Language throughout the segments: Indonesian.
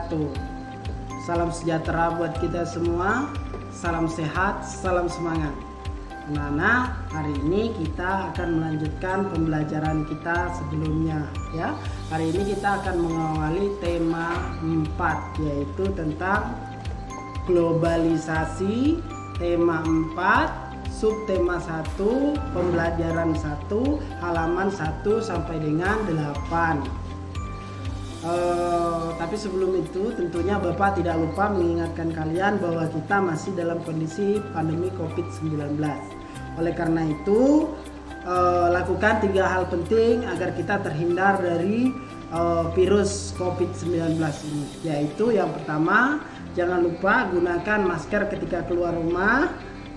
wabarakatuh. Salam sejahtera buat kita semua. Salam sehat, salam semangat. Anak-anak, hari ini kita akan melanjutkan pembelajaran kita sebelumnya ya. Hari ini kita akan mengawali tema 4, yaitu tentang globalisasi. Tema 4, subtema 1, pembelajaran 1, halaman 1 sampai dengan 8. Tapi sebelum itu tentunya Bapak tidak lupa mengingatkan kalian bahwa kita masih dalam kondisi pandemi COVID-19. Oleh karena itu lakukan 3 hal penting agar kita terhindar dari virus COVID-19 ini, yaitu yang pertama, jangan lupa gunakan masker ketika keluar rumah.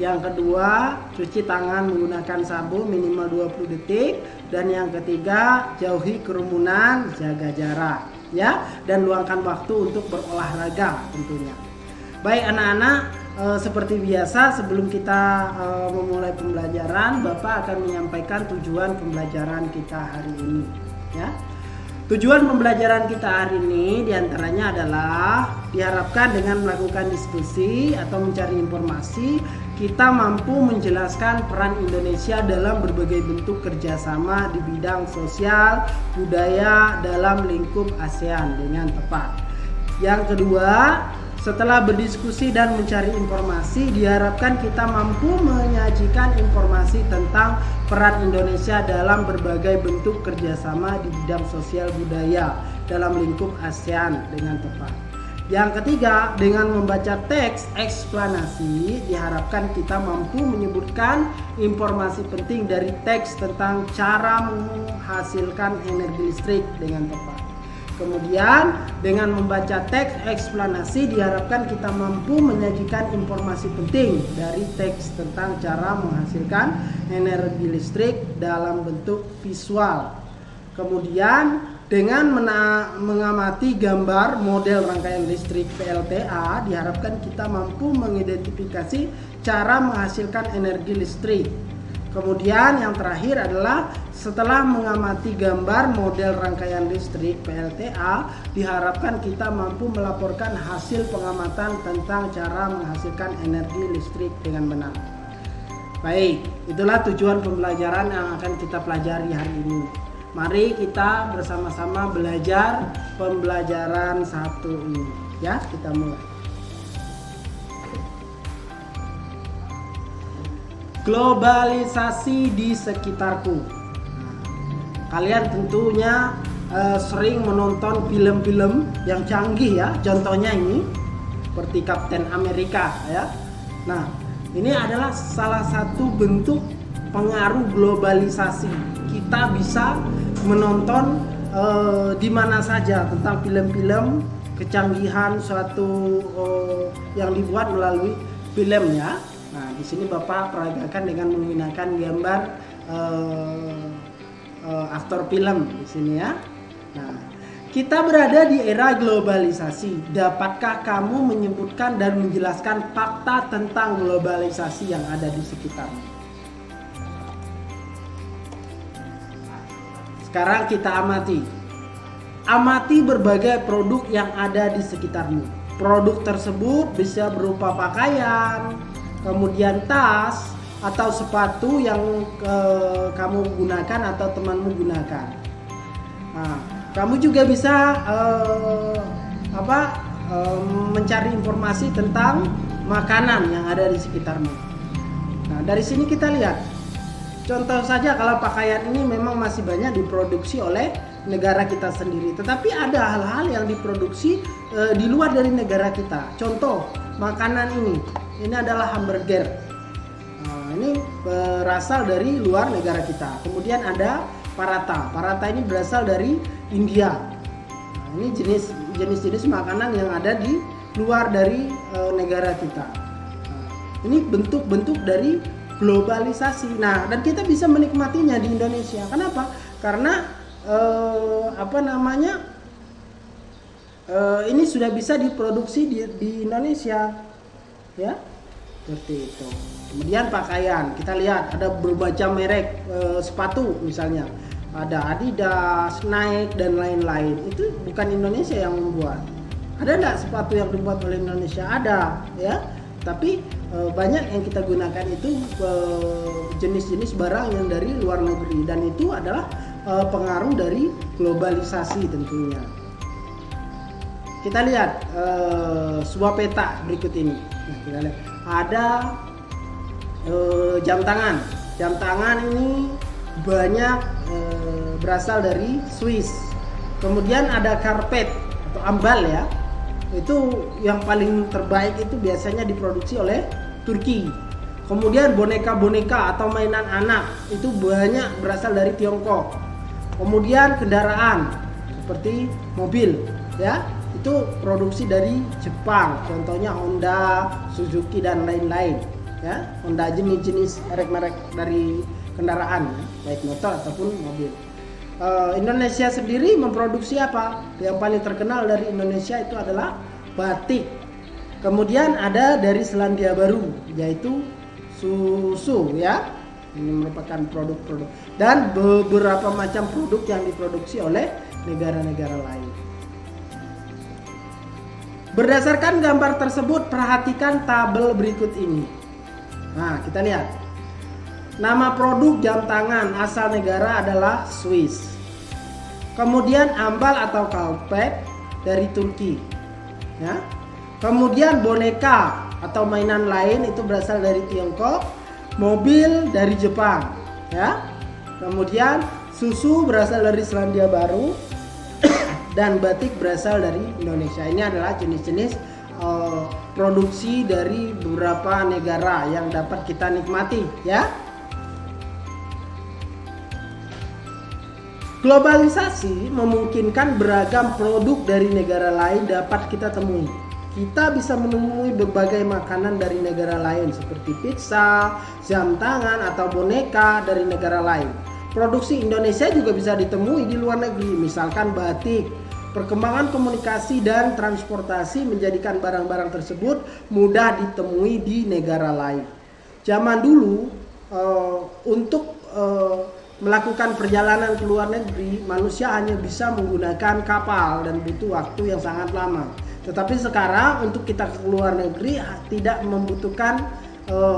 Yang kedua, cuci tangan menggunakan sabun minimal 20 detik. Dan yang ketiga, jauhi kerumunan, jaga jarak ya, dan luangkan waktu untuk berolahraga tentunya. Baik anak-anak, seperti biasa sebelum kita memulai pembelajaran, Bapak akan menyampaikan tujuan pembelajaran kita hari ini ya. Tujuan pembelajaran kita hari ini diantaranya adalah diharapkan dengan melakukan diskusi atau mencari informasi, kita mampu menjelaskan peran Indonesia dalam berbagai bentuk kerjasama di bidang sosial, budaya dalam lingkup ASEAN dengan tepat. Yang kedua, setelah berdiskusi dan mencari informasi, diharapkan kita mampu menyajikan informasi tentang peran Indonesia dalam berbagai bentuk kerjasama di bidang sosial budaya dalam lingkup ASEAN dengan tepat. Yang ketiga, dengan membaca teks eksplanasi, diharapkan kita mampu menyebutkan informasi penting dari teks tentang cara menghasilkan energi listrik dengan tepat. Kemudian dengan membaca teks eksplanasi diharapkan kita mampu menyajikan informasi penting dari teks tentang cara menghasilkan energi listrik dalam bentuk visual. Kemudian dengan mengamati gambar model rangkaian listrik PLTA diharapkan kita mampu mengidentifikasi cara menghasilkan energi listrik. Kemudian yang terakhir adalah setelah mengamati gambar model rangkaian listrik PLTA, diharapkan kita mampu melaporkan hasil pengamatan tentang cara menghasilkan energi listrik dengan benar. Baik, itulah tujuan pembelajaran yang akan kita pelajari hari ini. Mari kita bersama-sama belajar pembelajaran 1 ini. Ya, kita mulai. Globalisasi di sekitarku. Kalian tentunya sering menonton film-film yang canggih ya. Contohnya ini seperti Captain America ya. Nah, ini adalah salah satu bentuk pengaruh globalisasi. Kita bisa menonton di mana saja tentang film-film kecanggihan suatu yang dibuat melalui film ya. Nah, di sini Bapak peragakan dengan menggunakan gambar aktor film di sini ya. Nah, kita berada di era globalisasi. Dapatkah kamu menyebutkan dan menjelaskan fakta tentang globalisasi yang ada di sekitarmu? Sekarang kita amati. Amati berbagai produk yang ada di sekitarmu. Produk tersebut bisa berupa pakaian, kemudian tas atau sepatu yang kamu gunakan atau temanmu gunakan. Nah, kamu juga bisa mencari informasi tentang makanan yang ada di sekitarmu. Nah, dari sini kita lihat. Contoh saja kalau pakaian ini memang masih banyak diproduksi oleh negara kita sendiri, tetapi ada hal-hal yang diproduksi di luar dari negara kita. Contoh makanan ini adalah hamburger. Nah, ini berasal dari luar negara kita. Kemudian ada paratha. Paratha ini berasal dari India. Nah, ini jenis-jenis makanan yang ada di luar dari negara kita. Nah, ini bentuk-bentuk dari globalisasi. Nah, dan kita bisa menikmatinya di Indonesia. Kenapa? Karena ini sudah bisa diproduksi di Indonesia, ya, seperti itu. Kemudian pakaian, kita lihat ada berbagai merek sepatu misalnya, ada Adidas, Nike dan lain-lain. Itu bukan Indonesia yang membuat. Ada nggak sepatu yang dibuat oleh Indonesia? Ada, ya. Tapi banyak yang kita gunakan itu jenis-jenis barang yang dari luar negeri, dan itu adalah pengaruh dari globalisasi tentunya. Kita lihat sebuah peta berikut ini. Nah, kita lihat ada jam tangan. Jam tangan ini banyak berasal dari Swiss. Kemudian ada karpet atau ambal, ya. Itu yang paling terbaik itu biasanya diproduksi oleh Turki. Kemudian boneka-boneka atau mainan anak itu banyak berasal dari Tiongkok. Kemudian kendaraan seperti mobil, ya, itu produksi dari Jepang. Contohnya Honda, Suzuki dan lain-lain, ya. Honda jenis-jenis merek-merek dari kendaraan, ya, baik motor ataupun mobil. Indonesia sendiri memproduksi apa? Yang paling terkenal dari Indonesia itu adalah batik. Kemudian ada dari Selandia Baru, yaitu susu, ya. Ini merupakan produk-produk dan beberapa macam produk yang diproduksi oleh negara-negara lain. Berdasarkan gambar tersebut, perhatikan tabel berikut ini. Nah, kita lihat. Nama produk jam tangan asal negara adalah Swiss. Kemudian ambal atau karpet dari Turki, ya. Kemudian boneka atau mainan lain itu berasal dari Tiongkok, mobil dari Jepang, ya. Kemudian susu berasal dari Selandia Baru dan batik berasal dari Indonesia. Ini adalah jenis-jenis produksi dari beberapa negara yang dapat kita nikmati, ya. Globalisasi memungkinkan beragam produk dari negara lain dapat kita temui. Kita bisa menemui berbagai makanan dari negara lain seperti pizza, jam tangan atau boneka dari negara lain. Produksi Indonesia juga bisa ditemui di luar negeri, misalkan batik. Perkembangan komunikasi dan transportasi menjadikan barang-barang tersebut mudah ditemui di negara lain. Zaman dulu untuk melakukan perjalanan ke luar negeri, manusia hanya bisa menggunakan kapal dan butuh waktu yang sangat lama. Tetapi sekarang untuk kita ke luar negeri tidak membutuhkan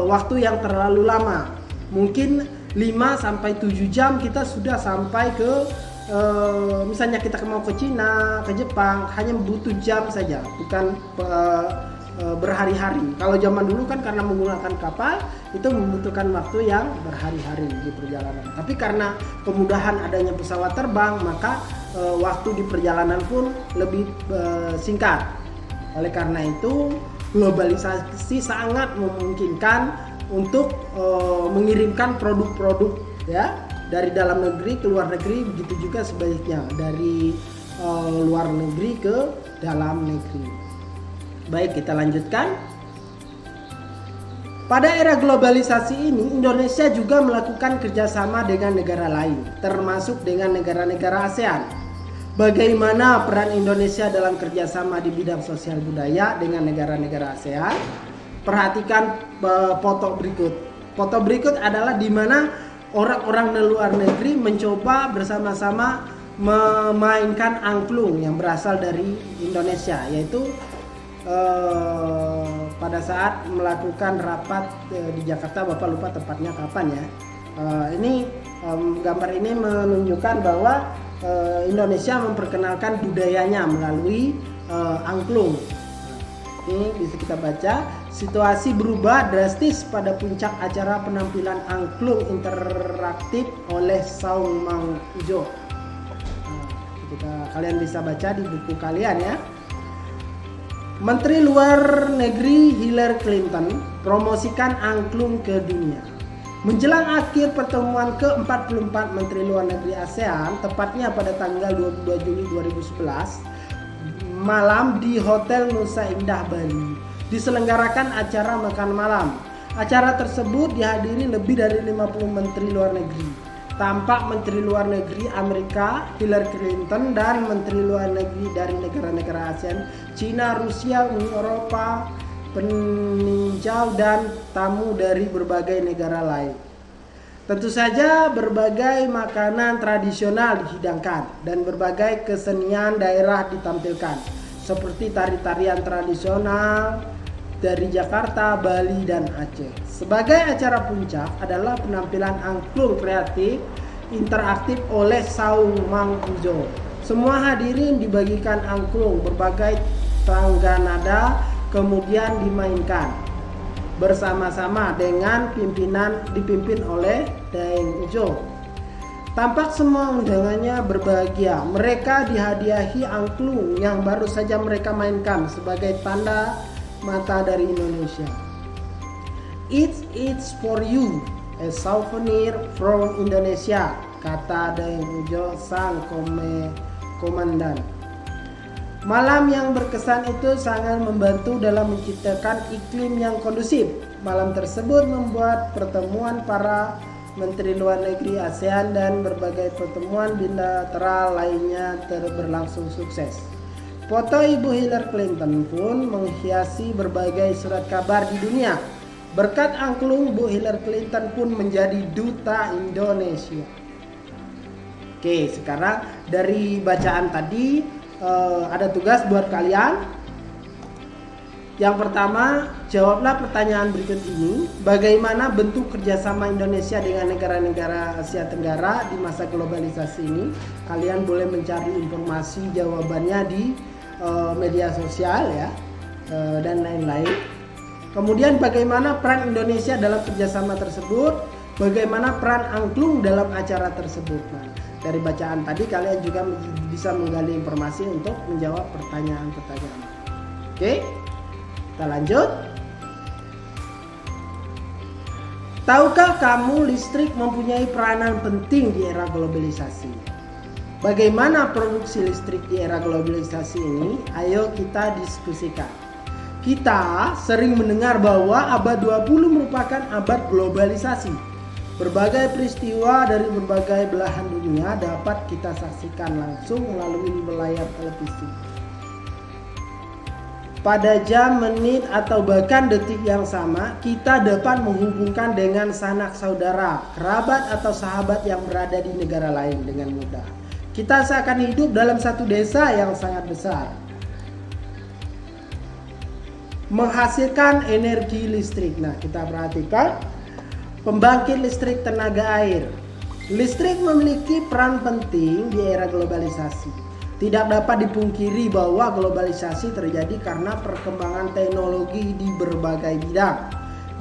waktu yang terlalu lama. Mungkin 5-7 jam kita sudah sampai ke misalnya kita mau ke Cina, ke Jepang, hanya butuh jam saja, bukan berhari-hari. Kalau zaman dulu kan karena menggunakan kapal itu membutuhkan waktu yang berhari-hari di perjalanan. Tapi karena kemudahan adanya pesawat terbang, maka waktu di perjalanan pun lebih singkat. Oleh karena itu globalisasi sangat memungkinkan untuk mengirimkan produk-produk, ya, dari dalam negeri ke luar negeri, begitu juga sebaliknya dari luar negeri ke dalam negeri. Baik, kita lanjutkan. Pada era globalisasi ini, Indonesia juga melakukan kerjasama dengan negara lain, termasuk dengan negara-negara ASEAN. Bagaimana peran Indonesia dalam kerjasama di bidang sosial budaya dengan negara-negara ASEAN? Perhatikan foto berikut. Foto berikut adalah di mana orang-orang dari luar negeri mencoba bersama-sama memainkan angklung yang berasal dari Indonesia, yaitu pada saat melakukan rapat di Jakarta, Bapak lupa tepatnya kapan, ya. Ini gambar ini menunjukkan bahwa Indonesia memperkenalkan budayanya melalui angklung. Ini bisa kita baca, situasi berubah drastis pada puncak acara penampilan angklung interaktif oleh Saung Mangjo. Kalian bisa baca di buku kalian, ya. Menteri Luar Negeri Hillary Clinton promosikan angklung ke dunia. Menjelang akhir pertemuan ke-44 Menteri Luar Negeri ASEAN, tepatnya pada tanggal 22 Juli 2011, malam di Hotel Nusa Indah Bali, diselenggarakan acara makan malam. Acara tersebut dihadiri lebih dari 50 Menteri Luar Negeri. Tampak Menteri Luar Negeri Amerika Hillary Clinton dan Menteri Luar Negeri dari negara-negara ASEAN, Cina, Rusia, Uni Eropa, peninjau dan tamu dari berbagai negara lain. Tentu saja berbagai makanan tradisional dihidangkan dan berbagai kesenian daerah ditampilkan. seperti tari-tarian tradisional dari Jakarta, Bali, dan Aceh. Sebagai acara puncak adalah penampilan angklung kreatif interaktif oleh Saung Mangkujo. Semua hadirin dibagikan angklung berbagai tangga nada kemudian dimainkan bersama-sama dengan dipimpin oleh Daeng Ujo. Tampak semua undangannya berbahagia. Mereka dihadiahi angklung yang baru saja mereka mainkan sebagai tanda mata dari Indonesia. It's for you, a souvenir from Indonesia, kata Daeng Ujo sang komandan. Malam yang berkesan itu sangat membantu dalam menciptakan iklim yang kondusif. Malam tersebut membuat pertemuan para Menteri Luar Negeri ASEAN dan berbagai pertemuan bilateral lainnya berlangsung sukses. Foto Ibu Hillary Clinton pun menghiasi berbagai surat kabar di dunia. Berkat angklung, Bu Hillary Clinton pun menjadi duta Indonesia. Oke, sekarang dari bacaan tadi ada tugas buat kalian. Yang pertama, jawablah pertanyaan berikut ini. Bagaimana bentuk kerjasama Indonesia dengan negara-negara Asia Tenggara di masa globalisasi ini? Kalian boleh mencari informasi jawabannya di media sosial ya, dan lain-lain. Kemudian bagaimana peran Indonesia dalam kerjasama tersebut? Bagaimana peran angklung dalam acara tersebut? Nah, dari bacaan tadi kalian juga bisa menggali informasi untuk menjawab pertanyaan-pertanyaan. Oke, kita lanjut. Tahukah kamu listrik mempunyai peranan penting di era globalisasi? Bagaimana produksi listrik di era globalisasi ini? Ayo kita diskusikan. Kita sering mendengar bahwa abad 20 merupakan abad globalisasi. Berbagai peristiwa dari berbagai belahan dunia dapat kita saksikan langsung melalui layar televisi. Pada jam, menit, atau bahkan detik yang sama, kita dapat menghubungkan dengan sanak saudara, kerabat, atau sahabat yang berada di negara lain dengan mudah. Kita seakan hidup dalam satu desa yang sangat besar. Menghasilkan energi listrik. Nah, kita perhatikan pembangkit listrik tenaga air. Listrik memiliki peran penting di era globalisasi. Tidak dapat dipungkiri bahwa globalisasi terjadi karena perkembangan teknologi di berbagai bidang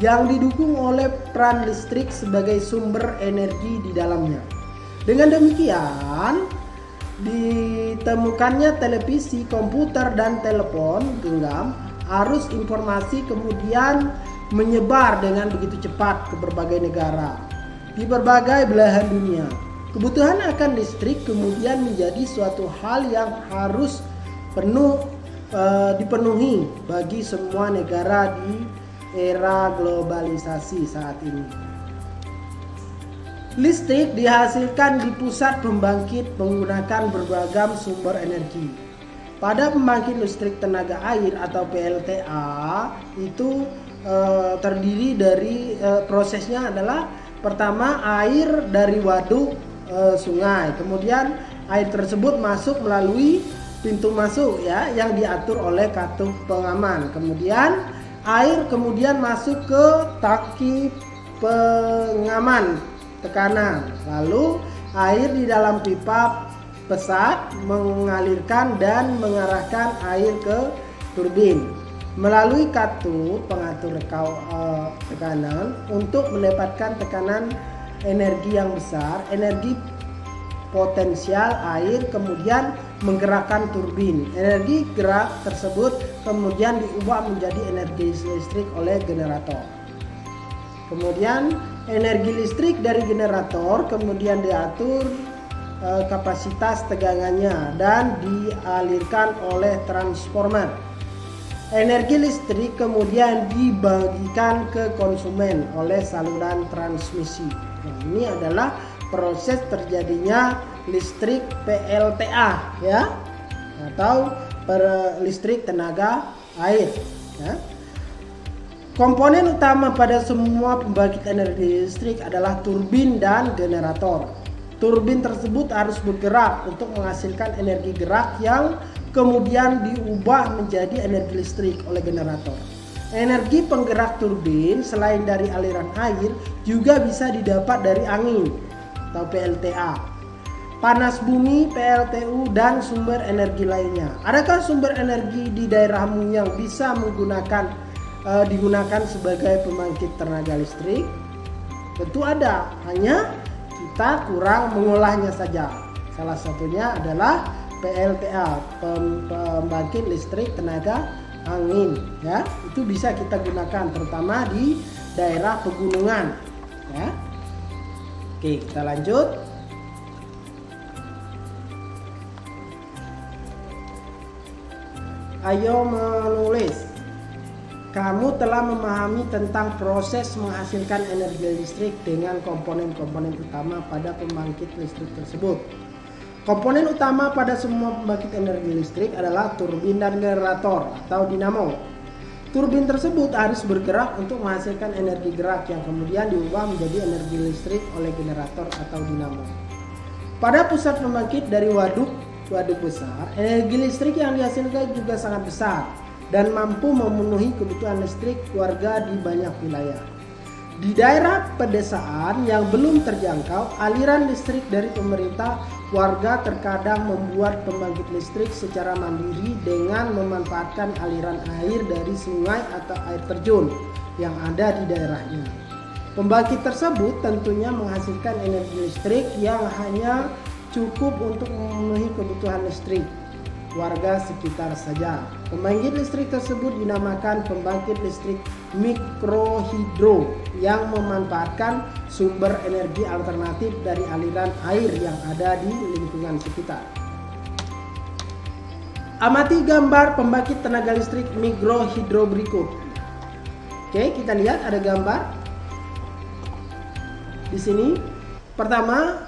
yang didukung oleh peran listrik sebagai sumber energi di dalamnya. Dengan demikian, ditemukannya televisi, komputer, dan telepon genggam. Arus informasi kemudian menyebar dengan begitu cepat ke berbagai negara di berbagai belahan dunia. Kebutuhan akan listrik kemudian menjadi suatu hal yang harus dipenuhi bagi semua negara di era globalisasi saat ini. Listrik dihasilkan di pusat pembangkit menggunakan beragam sumber energi. Pada pembangkit listrik tenaga air atau PLTA itu terdiri dari prosesnya adalah pertama air dari waduk sungai, kemudian air tersebut masuk melalui pintu masuk ya yang diatur oleh katup pengaman, kemudian air kemudian masuk ke tangki pengaman tekanan, lalu air di dalam pipa pesat mengalirkan dan mengarahkan air ke turbin melalui katup pengatur tekanan untuk mendapatkan tekanan energi yang besar. Energi potensial air kemudian menggerakkan turbin. Energi gerak tersebut kemudian diubah menjadi energi listrik oleh generator. Kemudian energi listrik dari generator kemudian diatur kapasitas tegangannya dan dialirkan oleh transformer. Energi listrik kemudian dibagikan ke konsumen oleh saluran transmisi. Nah, ini adalah proses terjadinya listrik PLTA ya, atau listrik tenaga air ya. Komponen utama pada semua pembangkit energi listrik adalah turbin dan generator. Turbin tersebut harus bergerak untuk menghasilkan energi gerak yang kemudian diubah menjadi energi listrik oleh generator. Energi penggerak turbin selain dari aliran air juga bisa didapat dari angin atau PLTA, panas bumi PLTU, dan sumber energi lainnya. Adakah sumber energi di daerahmu yang bisa digunakan sebagai pembangkit tenaga listrik? Tentu ada, hanya kita kurang mengolahnya saja. Salah satunya adalah PLTA, pembangkit listrik tenaga angin, ya. Itu bisa kita gunakan terutama di daerah pegunungan, ya. Oke, kita lanjut. Ayo menulis. Kamu telah memahami tentang proses menghasilkan energi listrik dengan komponen-komponen utama pada pembangkit listrik tersebut. Komponen utama pada semua pembangkit energi listrik adalah turbin dan generator atau dinamo. Turbin tersebut harus bergerak untuk menghasilkan energi gerak yang kemudian diubah menjadi energi listrik oleh generator atau dinamo. Pada pusat pembangkit dari waduk besar, energi listrik yang dihasilkan juga sangat besar dan mampu memenuhi kebutuhan listrik warga di banyak wilayah. Di daerah pedesaan yang belum terjangkau aliran listrik dari pemerintah, warga terkadang membuat pembangkit listrik secara mandiri dengan memanfaatkan aliran air dari sungai atau air terjun yang ada di daerahnya. Pembangkit tersebut tentunya menghasilkan energi listrik yang hanya cukup untuk memenuhi kebutuhan listrik warga sekitar saja. Pembangkit listrik tersebut dinamakan pembangkit listrik mikrohidro yang memanfaatkan sumber energi alternatif dari aliran air yang ada di lingkungan sekitar. Amati gambar pembangkit tenaga listrik mikrohidro berikut. Oke, kita lihat ada gambar di sini. Pertama,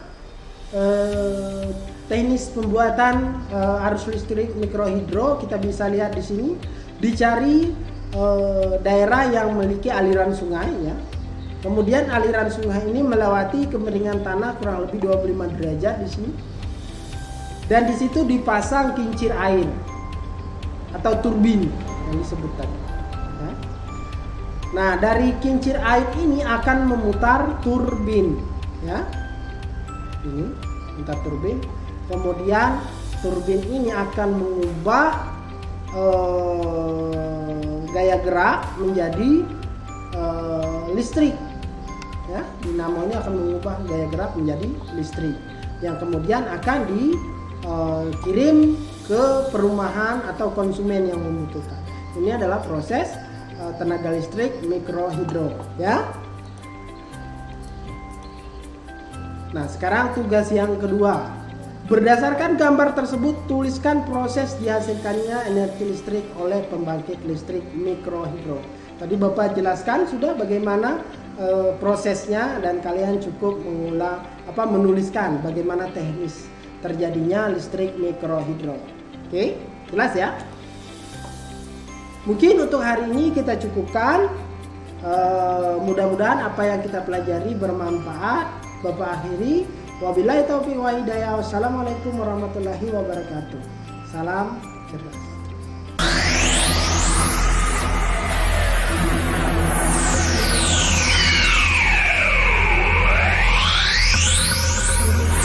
teknis pembuatan arus listrik mikrohidro kita bisa lihat di sini. Dicari daerah yang memiliki aliran sungai, ya. Kemudian aliran sungai ini melewati kemiringan tanah kurang lebih 25 derajat di sini. Dan di situ dipasang kincir air atau turbin yang disebut tadi. Ya. Nah, dari kincir air ini akan memutar turbin, ya. Ini memutar turbin. Kemudian turbin ini akan mengubah gaya gerak menjadi listrik, ya. Dinamonya akan mengubah gaya gerak menjadi listrik yang kemudian akan dikirim ke perumahan atau konsumen yang membutuhkan. Ini adalah proses tenaga listrik mikrohidro, ya. Nah, sekarang tugas yang kedua. Berdasarkan gambar tersebut, tuliskan proses dihasilkannya energi listrik oleh pembangkit listrik mikrohidro. Tadi Bapak jelaskan sudah bagaimana prosesnya dan kalian cukup menuliskan bagaimana teknis terjadinya listrik mikrohidro. Oke, jelas ya? Mungkin untuk hari ini kita cukupkan. Mudah-mudahan apa yang kita pelajari bermanfaat. Bapak akhiri. Wabillahi taufiq wa hidayah. Wassalamualaikum warahmatullahi wabarakatuh. Salam cerdas.